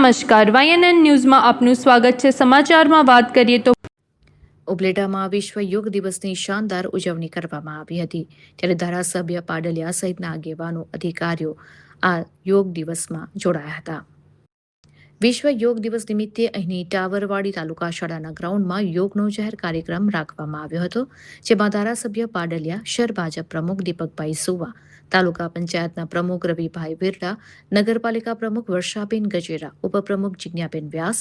નમસ્કાર, YNN ન્યૂઝમાં આપનું સ્વાગત છે। સમાચારમાં વાત કરીએ તો ઉપલેટામાં વિશ્વ યોગ દિવસની શાનદાર ઉજવણી કરવામાં આવી હતી, ત્યારે ધારાસભ્ય પાડલિયા સહિતના આગેવાનો અધિકારીઓ આ યોગ દિવસમાં જોડાયા હતા। વિશ્વ યોગ દિવસ નિમિત્તે અહીંની ટાવરવાડી તાલુકા શાળાના ગ્રાઉન્ડમાં યોગનો જાહેર કાર્યક્રમ રાખવામાં આવ્યો હતો, જેમાં ધારાસભ્ય પાડલિયા, શહેર ભાજપ પ્રમુખ દીપકભાઈ સુવા, તાલુકા પંચાયતના પ્રમુખ રવિભાઈ વિરડા, નગરપાલિકા પ્રમુખ વર્ષાબેન ગજેરા, ઉપપ્રમુખ જિજ્ઞાબેન વ્યાસ,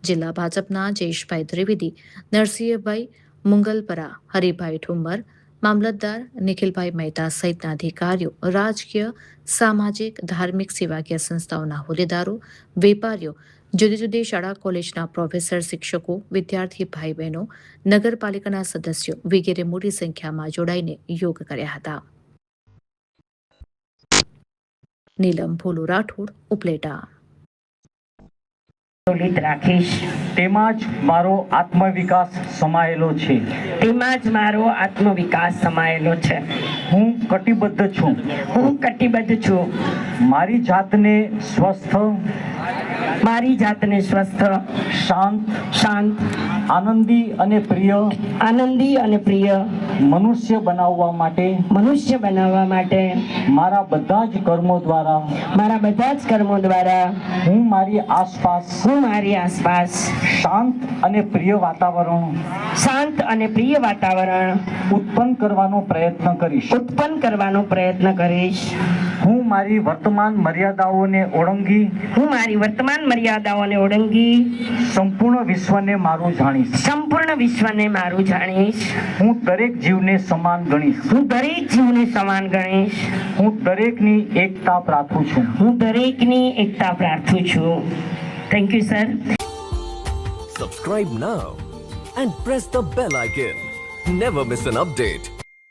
જિલ્લા ભાજપના જયેશભાઈ ત્રિવેદી, નરસિંહભાઈ મુંગલપરા, હરિભાઈ ઠુમ્મર, મામલતદાર નિખિલભાઈ મહેતા સહિતના અધિકારીઓ, રાજકીય, સામાજિક, ધાર્મિક, સેવાકીય સંસ્થાઓના હોદ્દેદારો, વેપારીઓ, જુદી જુદી શાળા કોલેજના પ્રોફેસર, શિક્ષકો, વિદ્યાર્થી ભાઈ બહેનો, નગરપાલિકાના સદસ્યો વગેરે મોટી સંખ્યામાં જોડાઈને યોગ કર્યા હતા। નીલમ ભોલુ રાઠોડ, ઉપલેટા। રાખીશ, તેમાં જ મારો આત્મવિકાસ સમાયેલો છે। તેમાં જ મારો આત્મવિકાસ સમાયેલો છે। હું કટિબદ્ધ છું। હું કટિબદ્ધ છું। મારી જાતને સ્વસ્થ, શાંત, આનંદી અને પ્રિય મનુષ્ય બનાવવા માટે મારા બધા જ કર્મો દ્વારા હું મારી આસપાસ શાંત અને પ્રિય વાતાવરણ ઉત્પન્ન કરવાનો પ્રયત્ન કરીશ। હું મારી વર્તમાન મર્યાદાઓને ઓળંગી સંપૂર્ણ વિશ્વને મારું જાણીશ। હું દરેક જીવને સમાન ગણીશ। હું દરેકની એકતા પ્રાર્થું છું। Thank you, sir. Subscribe now and press the bell icon. Never miss an update.